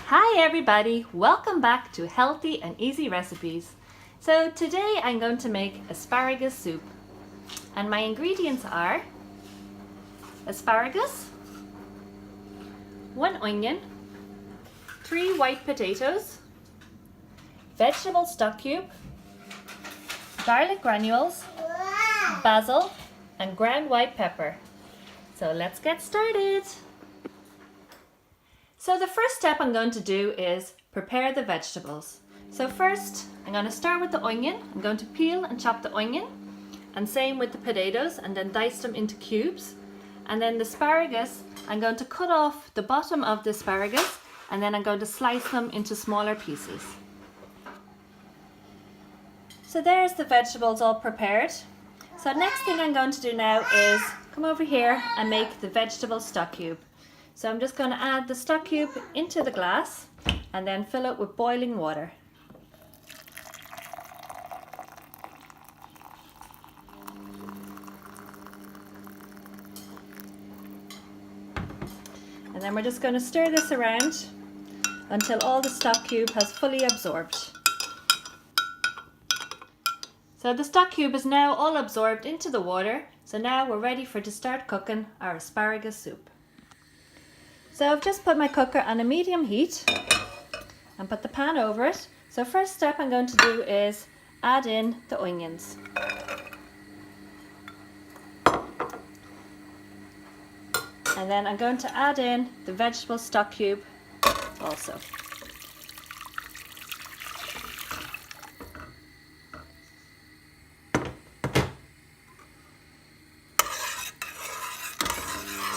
Hi everybody, welcome back to Healthy and Easy Recipes. So today I'm going to make asparagus soup and my ingredients are asparagus, 1 onion, 3 white potatoes, vegetable stock cube, garlic granules, basil and ground white pepper. So let's get started. So the first step I'm going to do is prepare the vegetables. So first I'm going to start with the onion. I'm going to peel and chop the onion, and same with the potatoes, and then dice them into cubes. And then the asparagus, I'm going to cut off the bottom of the asparagus and then I'm going to slice them into smaller pieces. So there's the vegetables all prepared. So next thing I'm going to do now is come over here and make the vegetable stock cube. So I'm just going to add the stock cube into the glass and then fill it with boiling water. And then we're just going to stir this around until all the stock cube has fully absorbed. So the stock cube is now all absorbed into the water. So now we're ready to start cooking our asparagus soup. So I've just put my cooker on a medium heat and put the pan over it. So first step I'm going to do is add in the onions. And then I'm going to add in the vegetable stock cube also.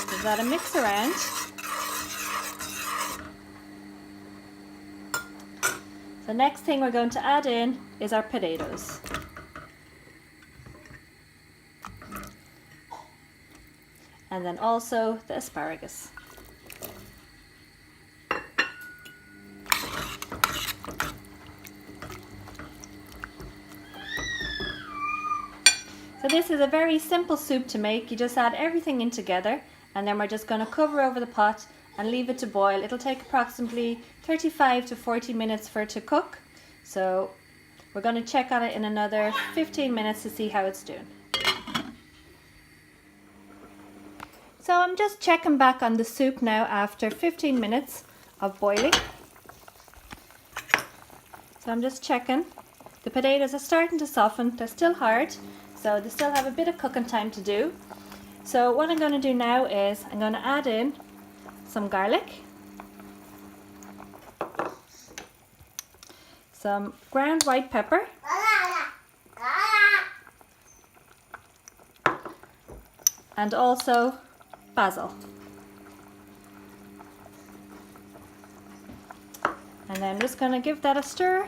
Give that a mix around. The next thing we're going to add in is our potatoes. And then also the asparagus. So this is a very simple soup to make. You just add everything in together and then we're just going to cover over the pot and leave it to boil. It'll take approximately 35 to 40 minutes for it to cook. So we're going to check on it in another 15 minutes to see how it's doing. So I'm just checking back on the soup now after 15 minutes of boiling. So I'm just checking. The potatoes are starting to soften. They're still hard, so they still have a bit of cooking time to do. So what I'm going to do now is I'm going to add in some garlic, some ground white pepper, and also basil. And then I'm just going to give that a stir.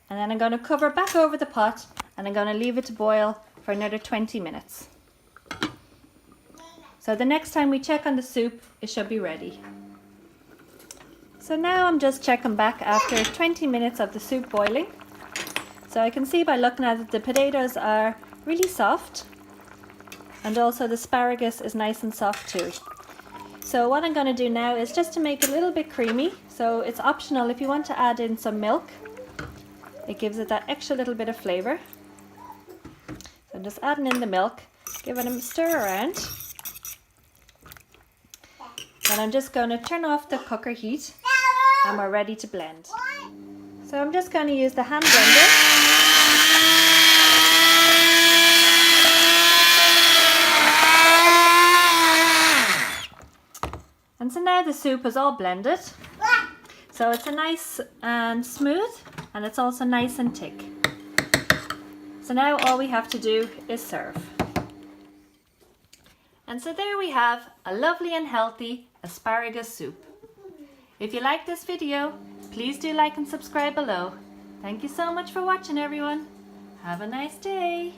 And then I'm going to cover back over the pot and I'm going to leave it to boil for another 20 minutes. So the next time we check on the soup, it should be ready. So now I'm just checking back after 20 minutes of the soup boiling. So I can see by looking at it, the potatoes are really soft. And also the asparagus is nice and soft too. So what I'm going to do now is just to make it a little bit creamy. So it's optional if you want to add in some milk. It gives it that extra little bit of flavour. So I'm just adding in the milk, giving it a stir around. And I'm just going to turn off the cooker heat and we're ready to blend. So I'm just going to use the hand blender. And so now the soup is all blended. So it's a nice and smooth, and it's also nice and thick. So now all we have to do is serve. And so there we have a lovely and healthy asparagus soup. If you like this video, please do like and subscribe below. Thank you so much for watching everyone. Have a nice day.